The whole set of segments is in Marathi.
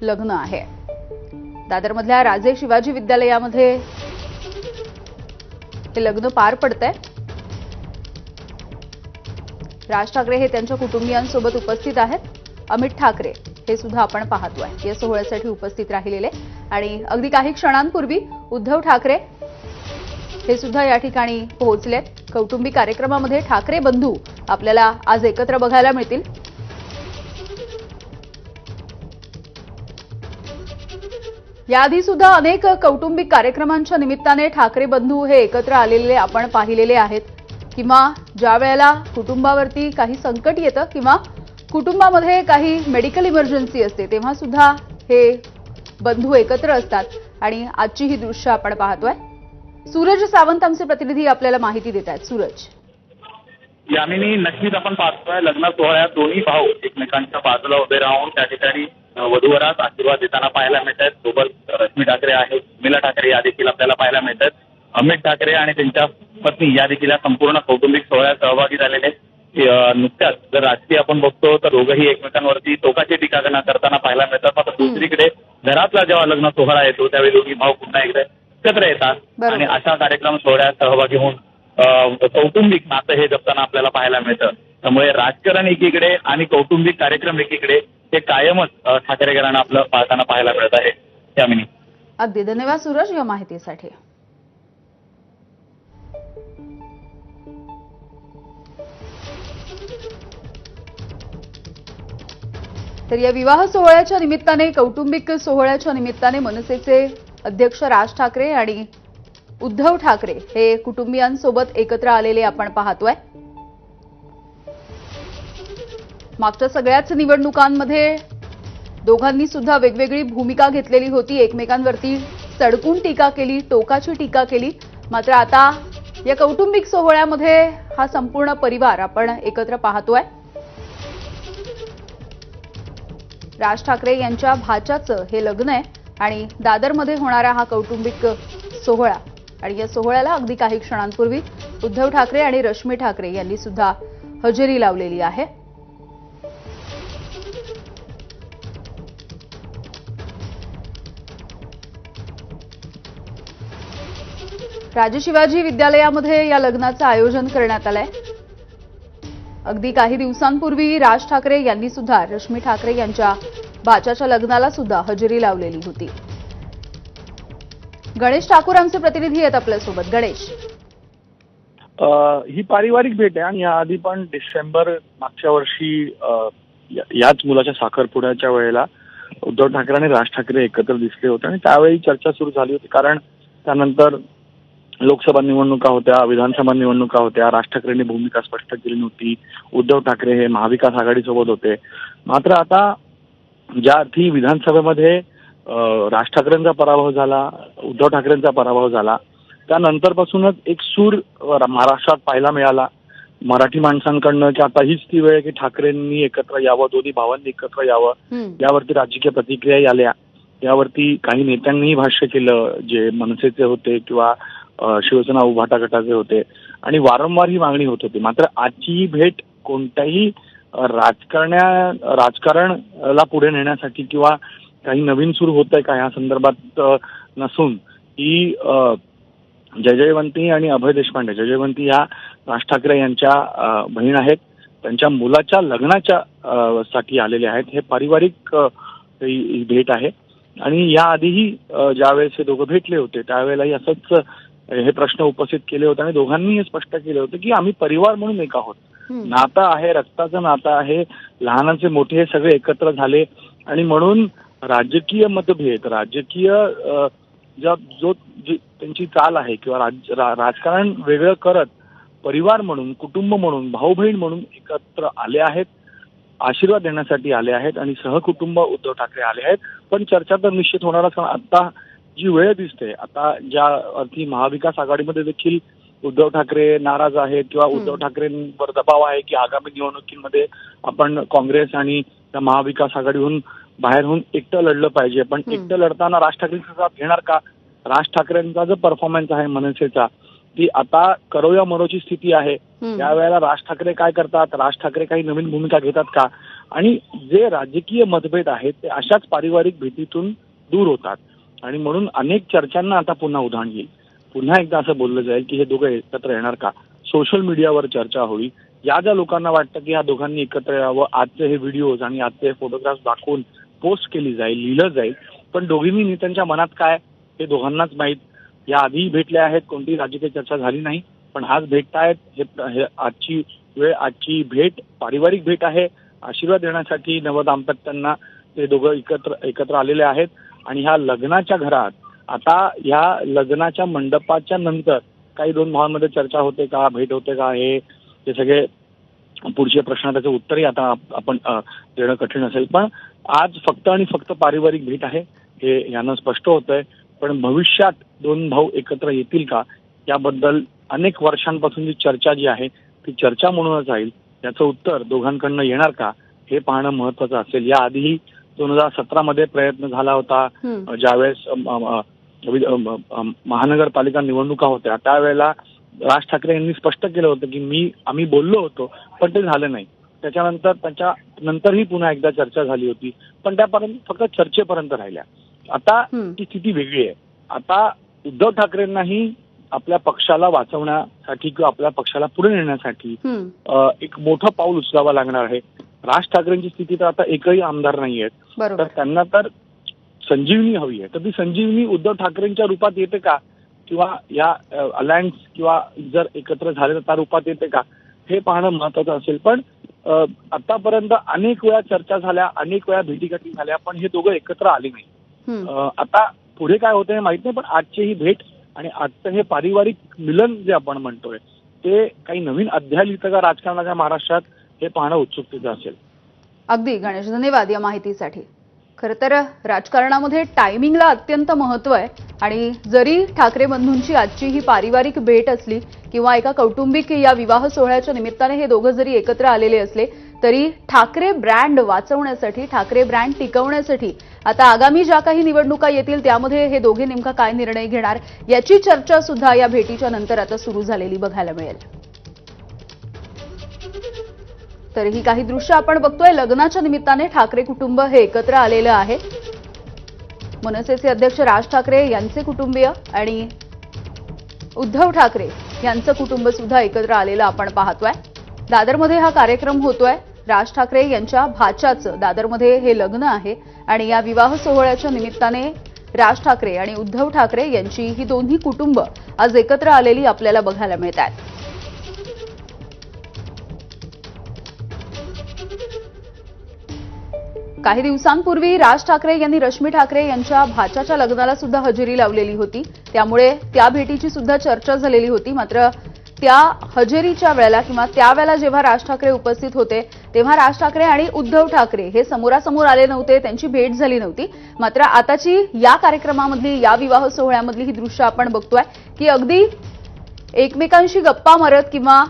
लग्न आहे। दादरमधल्या राजे शिवाजी विद्यालयामध्ये हे लग्न पार पडतंय। राज ठाकरे हे त्यांच्या कुटुंबियांसोबत उपस्थित आहेत। अमित ठाकरे हे सुद्धा आपण पाहतोय या सोहळ्यासाठी उपस्थित राहिलेले आणि अगदी काही क्षणांपूर्वी उद्धव ठाकरे हे सुद्धा या ठिकाणी पोहोचलेत। कौटुंबिक कार्यक्रमामध्ये ठाकरे बंधू आपल्याला आज एकत्र बघायला मिळतील। याआधी सुद्धा अनेक कौटुंबिक कार्यक्रमांच्या निमित्ताने ठाकरे बंधू हे एकत्र आलेले आपण पाहिलेले आहेत किंवा ज्या वेळेला कुटुंबावरती काही संकट येतं किंवा कुटुंबामध्ये काही मेडिकल इमर्जन्सी असते तेव्हा सुद्धा हे बंधू एकत्र असतात आणि आजची ही दृश्य आपण पाहतोय। सूरज सावंत आमचे प्रतिनिधी आपल्याला माहिती देत आहेत। सूरज, यामिनी, नक्कीच आपण पाहतोय लग्न सोहळ्यात दोन्ही भाऊ एकमेकांच्या बाजूला उभे राहून त्या ठिकाणी वधूवरास आशीर्वाद देताना पाहायला मिळत आहेत। सोबत रश्मी ठाकरे आहेत, उर्मिला ठाकरे या देखील आपल्याला पाहायला मिळत आहेत। अमित ठाकरे आणि त्यांच्या पत्नी या देखील संपूर्ण कौटुंबिक सोहळ्यात सहभागी झालेले आहेत। नुकत्याच जर राजकीय आपण बघतो तर दोघंही एकमेकांवरती टोकाची टीका करताना पाहायला मिळतात। मात्र दुसरीकडे घरातला जेव्हा लग्न सोहळा येतो त्यावेळी दोन्ही भाऊ पुन्हा एकदा एकत्र येतात आणि अशा कार्यक्रम सोहळ्यात सहभागी होऊन कौटुंबिक नातं हे जपताना आपल्याला पाहायला मिळतं। त्यामुळे राजकारण एकीकडे आणि कौटुंबिक कार्यक्रम एकीकडे हे कायमच ठाकरे घराणं आपलं पाहताना पाहायला मिळत आहे। यामिनी, अगदी धन्यवाद सूरज या माहितीसाठी। तर या विवाह सोहळ्याच्या निमित्ताने कौटुंबिक सोहळ्याच्या निमित्ताने मनसेचे अध्यक्ष राज ठाकरे आणि उद्धव ठाकरे हे कुटुंबियांसोबत एकत्र आलेले आपण पाहतोय। मागच्या सगळ्याच निवडणुकांमध्ये दोघांनी सुद्धा वेगवेगळी भूमिका घेतलेली होती, एकमेकांवरती सडकून टीका केली, टोकाची टीका केली। मात्र आता या कौटुंबिक सोहळ्यामध्ये हा संपूर्ण परिवार आपण एकत्र पाहतोय। राज ठाकरे यांच्या भाच्याचं हे लग्न आहे आणि दादरमध्ये होणारा हा कौटुंबिक सोहळा आणि या सोहळ्याला अगदी काही क्षणांपूर्वी उद्धव ठाकरे आणि रश्मी ठाकरे यांनी सुद्धा हजेरी लावलेली आहे। राजे शिवाजी विद्यालयामध्ये या लग्नाचं आयोजन करण्यात आलंय। अगदी काही दिवसांपूर्वी राज ठाकरे यांनी सुद्धा रश्मी ठाकरे यांच्या भाच्याच्या लग्नाला सुद्धा हजेरी लावलेली होती। गणेश ठाकूर आमचे प्रतिनिधी आहेत आपल्यासोबत। गणेश, ही पारिवारिक भेट आहे आणि याआधी पण डिसेंबर मागच्या वर्षी याच मुलाच्या साखरपुड्याच्या वेळेला उद्धव ठाकरे आणि राज ठाकरे एकत्र दिसले होते आणि त्यावेळी चर्चा सुरू झाली होती। कारण त्यानंतर लोकसभा निवडणुका होत्या, विधानसभा निवडणुका होत्या, राज ठाकरेंनी भूमिका स्पष्ट केली नव्हती, उद्धव ठाकरे हे महाविकास आघाडीसोबत होते। मात्र आता ज्या अर्थी विधानसभेमध्ये राज ठाकरेंचा पराभव झाला, उद्धव ठाकरेंचा पराभव झाला, त्यानंतरपासूनच एक सूर महाराष्ट्रात पाहायला मिळाला मराठी माणसांकडनं की आता हीच ती वेळ की ठाकरेंनी एकत्र यावं, दोन्ही भावांनी एकत्र यावं। यावरती राजकीय प्रतिक्रिया आल्या, यावरती काही नेत्यांनीही भाष्य केलं जे मनसेचे होते किंवा शिवसेना उभाटा गटाचे होते आणि वारंवार ही मागणी होत होती। मात्र आजची ही भेट कोणत्याही राजकारणला पुढे नेण्यासाठी किंवा काही नवीन सुरू होत आहे का या संदर्भात नसून ही जयजयवंती आणि अभय देशपांडे, जयजयवंती या राज ठाकरे यांच्या बहीण आहेत, त्यांच्या मुलाच्या लग्नाच्या साठी आलेले आहेत। हे पारिवारिक ही भेट आहे आणि याआधीही ज्यावेळेस हे दोघं भेटले होते त्यावेळेलाही असंच हे प्रश्न उपस्थित केले होते आणि दोघांनी हे स्पष्ट केले होते की आम्ही परिवार म्हणून एक आहोत, नातं आहे, रक्ताचं नातं आहे, लहानाचे मोठे हे सगळे एकत्र झाले आणि म्हणून राजकीय मतभेद, राजकीय त्यांची चाल आहे किंवा राजकारण वेगळं करत परिवार म्हणून, कुटुंब म्हणून, भाऊ बहीण म्हणून एकत्र आले आहेत, आशीर्वाद देण्यासाठी आले आहेत आणि सहकुटुंब उद्धव ठाकरे आले आहेत। पण चर्चा तर निश्चित होणारच। आता जी वेळ दिसते, आता ज्या अर्थी महाविकास आघाडीमध्ये देखील उद्धव ठाकरे नाराज आहेत किंवा उद्धव ठाकरेंवर दबाव आहे की आगामी निवडणुकीमध्ये आपण काँग्रेस आणि त्या महाविकास आघाडीहून बाहेर होऊन एकटं लढलं पाहिजे, पण एकटं लढताना राज ठाकरेंचा साथ घेणार का? राज ठाकरेंचा जो परफॉर्मन्स आहे मनसेचा ती आता करोया मरोची स्थिती आहे। त्यावेळेला राज ठाकरे काय करतात, राज ठाकरे काही नवीन भूमिका घेतात का? आणि जे राजकीय मतभेद आहेत ते अशाच पारिवारिक भीतीतून दूर होतात आणि म्हणून अनेक चर्चांना आता पुन्हा उधाण येईल. पुन्हा एकदा असं बोललं जाईल की हे दोघं एकत्र येणार का. सोशल मीडियावर चर्चा होईल. ज्या लोकांना वाटतं की ह्या दोघांनी एकत्र यावं, आजचे हे व्हिडिओज आणि आजचे हे फोटोग्राफ्स दाखवून पोस्ट केली जाईल, लिहिलं जाईल. पण दोघींनी नेत्यांच्या मनात काय हे दोघांनाच माहीत. या आधी भेटल्या आहेत, कोणती राजकीय चर्चा झाली नाही, पण आज भेटतायत. हे आजची वेळ, आजची भेट पारिवारिक भेट आहे. आशीर्वाद देण्यासाठी नवदाम्पत्यांना ते दोघं एकत्र आलेले आहेत आणि ह्या लग्नाच्या घरात आता ह्या लग्नाच्या मंडपाच्या नंतर काही दोन भावांमध्ये चर्चा होते का, भेट होते का, हे सगळे पुढचे प्रश्न, त्याचं उत्तरही आता आपण देणं कठीण असेल. पण आज फक्त आणि फक्त पारिवारिक भेट आहे हे यानं स्पष्ट होतंय. पण भविष्यात दोन भाऊ एकत्र येतील का याबद्दल अनेक वर्षांपासून जी चर्चा जी आहे ती चर्चा म्हणूनच राहील. त्याचं उत्तर दोघांकडनं येणार का हे पाहणं महत्वाचं असेल. याआधीही 2017 मध्ये प्रयत्न झाला होता. ज्यावेळेस महानगरपालिका निवडणुका होत्या त्यावेळेला राज ठाकरे यांनी स्पष्ट केलं होतं की आम्ही बोललो होतो पण ते झालं नाही. त्याच्यानंतरही पुन्हा एकदा चर्चा झाली होती पण त्यापर्यंत फक्त चर्चेपर्यंत राहिल्या. आता ती स्थिती वेगळी आहे. आता उद्धव ठाकरेंनाही आपल्या पक्षाला वाचवण्यासाठी किंवा आपल्या पक्षाला पुढे नेण्यासाठी एक मोठं पाऊल उचलावं लागणार आहे. राज ठाकरेंची स्थिती तर आता एकही आमदार नाही आहेत, तर त्यांना तर संजीवनी हवी आहे. तर ती संजीवनी उद्धव ठाकरेंच्या रूपात येते का किंवा या अलायन्स किंवा जर एकत्र झाले तर त्या रूपात येते का हे पाहणं महत्वाचं असेल. पण आतापर्यंत अनेक वेळा चर्चा झाल्या, अनेक वेळा भेटीगाठी झाल्या, पण हे दोघं एकत्र आले नाही. आता पुढे काय होतं हे माहित नाही, पण आजची ही भेट आणि आजचं हे पारिवारिक मिलन जे आपण म्हणतोय ते काही नवीन अध्याय लिहितं का राजकारणाच्या महाराष्ट्रात हे पाहणं उत्सुकतेचं असेल. अगदी गणेश, धन्यवाद या माहितीसाठी. खरं तर राजकारणामध्ये टायमिंगला अत्यंत महत्व आहे आणि जरी ठाकरे बंधूंची आजची ही पारिवारिक भेट असली किंवा एका कौटुंबिक या विवाह सोहळ्याच्या निमित्ताने हे दोघं जरी एकत्र आलेले असले तरी ठाकरे ब्रँड वाचवण्यासाठी, ठाकरे ब्रँड टिकवण्यासाठी आता आगामी ज्या काही निवडणुका येतील त्यामध्ये हे दोघे नेमका काय निर्णय घेणार याची चर्चा सुद्धा या भेटीच्या नंतर आता सुरू झालेली बघायला मिळेल. तर ही काही दृश्य आपण बघतोय. लग्नाच्या निमित्ताने ठाकरे कुटुंब हे एकत्र आलेलं आहे. मनसेचे अध्यक्ष राज ठाकरे यांचे कुटुंबीय आणि उद्धव ठाकरे यांचं कुटुंब सुद्धा एकत्र आलेलं आपण पाहतोय. दादरमध्ये हा कार्यक्रम होतोय. राज ठाकरे यांच्या भाच्याचं दादरमध्ये हे लग्न आहे आणि या विवाह सोहळ्याच्या निमित्ताने राज ठाकरे आणि उद्धव ठाकरे यांची ही दोन्ही कुटुंब आज एकत्र आलेली आपल्याला बघायला मिळत आहेत. काही दिवसांपूर्वी राज ठाकरे यांनी रश्मी ठाकरे यांच्या भाच्याच्या लग्नाला सुद्धा हजेरी लावलेली होती. त्यामुळे त्या भेटीची सुद्धा चर्चा झालेली होती. मात्र त्या हजेरीच्या वेळेला किंवा त्यावेळेला जेव्हा राज ठाकरे उपस्थित होते तेव्हा राज ठाकरे आणि उद्धव ठाकरे हे समोरासमोर आले नव्हते, त्यांची भेट झाली नव्हती. मात्र आताची या कार्यक्रमामधली, या विवाह सोहळ्यामधली ही दृश्य आपण बघतोय की अगदी एकमेकांशी गप्पा मारत किंवा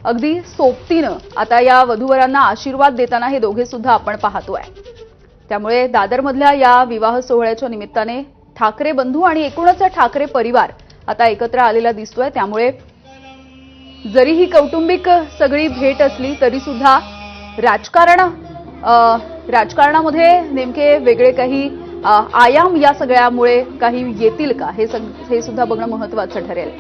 अगदी सोबतीनं आता या वधूवरांना आशीर्वाद देताना हे दोघे सुद्धा आपण पाहतोय. त्यामुळे दादरमधल्या या विवाह सोहळ्याच्या निमित्ताने ठाकरे बंधू आणि एकूणच ठाकरे परिवार आता एकत्र आलेला दिसतोय. त्यामुळे जरी ही कौटुंबिक सगळी भेट असली तरी सुद्धा राजकारणामध्ये नेमके वेगळे काही आयाम या सगळ्यामुळे काही येतील का हे सुद्धा बघणं महत्त्वाचं ठरेल.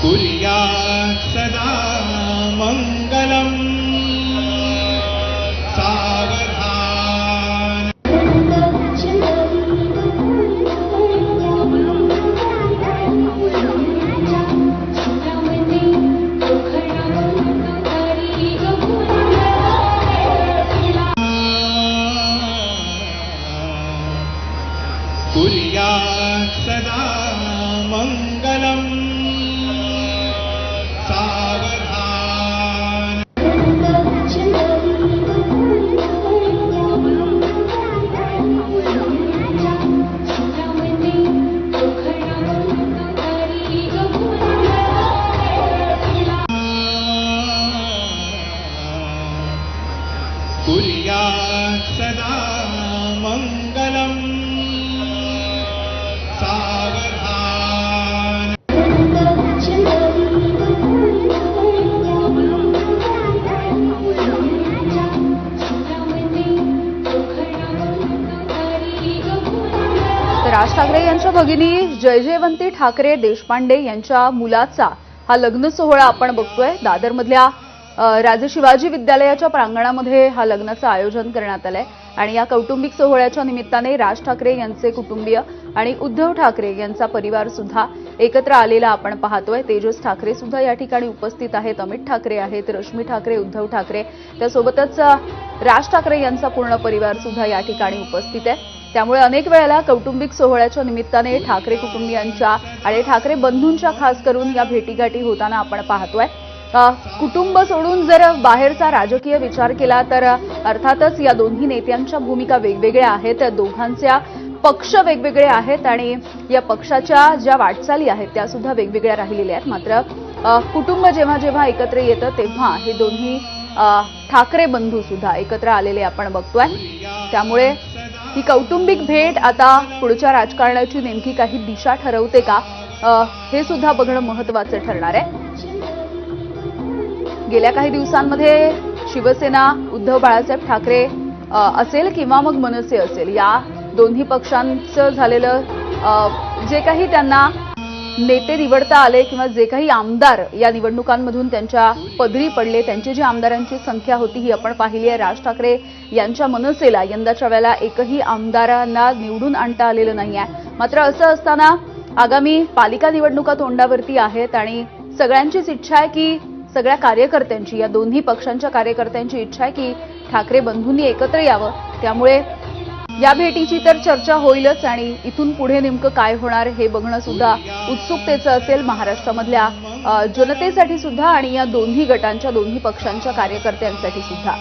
कुर्यात् सदा मंगलम् सावधान. कुर्यात् सदा मंगलम् सावधान. कुर्यात् सदा मंगलम् सावधान. भगिनी जयजयवंती ठाकरे देशपांडे यांच्या मुलाचा हा लग्न सोहळा आपण बघतोय. दादरमधल्या राजे शिवाजी विद्यालयाच्या प्रांगणामध्ये हा लग्नाचं आयोजन करण्यात आलंय आणि या कौटुंबिक सोहळ्याच्या निमित्ताने राज ठाकरे यांचे कुटुंबीय आणि उद्धव ठाकरे यांचा परिवार सुद्धा एकत्र आलेला आपण पाहतोय. तेजस ठाकरे सुद्धा या ठिकाणी उपस्थित आहेत, अमित ठाकरे आहेत, रश्मी ठाकरे, उद्धव ठाकरे, त्यासोबतच राज ठाकरे यांचा पूर्ण परिवार सुद्धा या ठिकाणी उपस्थित आहे. त्यामुळे अनेक वेळेला कौटुंबिक सोहळ्याच्या निमित्ताने ठाकरे कुटुंबियांच्या आणि ठाकरे बंधूंच्या खास करून या भेटीगाठी होताना आपण पाहतोय. कुटुंब सोडून जर बाहेरचा राजकीय विचार केला तर अर्थातच या दोन्ही नेत्यांच्या भूमिका वेगवेगळ्या आहेत, दोघांच्या पक्ष वेगवेगळे आहेत आणि या पक्षाच्या ज्या वाटचाली आहेत त्या सुद्धा वेगवेगळ्या राहिलेल्या आहेत. मात्र कुटुंब जेव्हा जेव्हा एकत्र येतं तेव्हा हे दोन्ही ठाकरे बंधू सुद्धा एकत्र आलेले आपण बघतोय. त्यामुळे ही कौटुंबिक भेट आता पुढच्या राजकारणाची नेमकी काही दिशा ठरवते का हे सुद्धा बघणं महत्त्वाचं ठरणार आहे. गेल्या काही दिवसांमध्ये शिवसेना उद्धव बाळासाहेब ठाकरे असेल किंवा मग मनसे असेल, या दोन्ही पक्षांचं झालेलं जे काही त्यांना नेते निवडता आले किंवा जे काही आमदार या निवडणुकांमधून त्यांच्या पदरी पडले, त्यांची जी आमदारांची संख्या होती ही आपण पाहिली आहे. राज ठाकरे यांच्या मनसेला यंदाच्या वेळेला एकही आमदारांना निवडून आणता आलेलं नाही आहे. मात्र असं असताना आगामी पालिका निवडणुका तोंडावरती आहेत आणि सगळ्यांचीच इच्छा आहे की सगळ्या कार्यकर्त्यांची, या दोन्ही पक्षांच्या कार्यकर्त्यांची इच्छा आहे की ठाकरे बंधूंनी एकत्र यावं. त्यामुळे या भेटीची तर चर्चा होईलच आणि इथून पुढे नेमकं काय होणार हे बघणं सुद्धा उत्सुकतेचं असेल महाराष्ट्रामधल्या जनतेसाठी सुद्धा आणि या दोन्ही गटांच्या, दोन्ही पक्षांच्या कार्यकर्त्यांसाठी सुद्धा.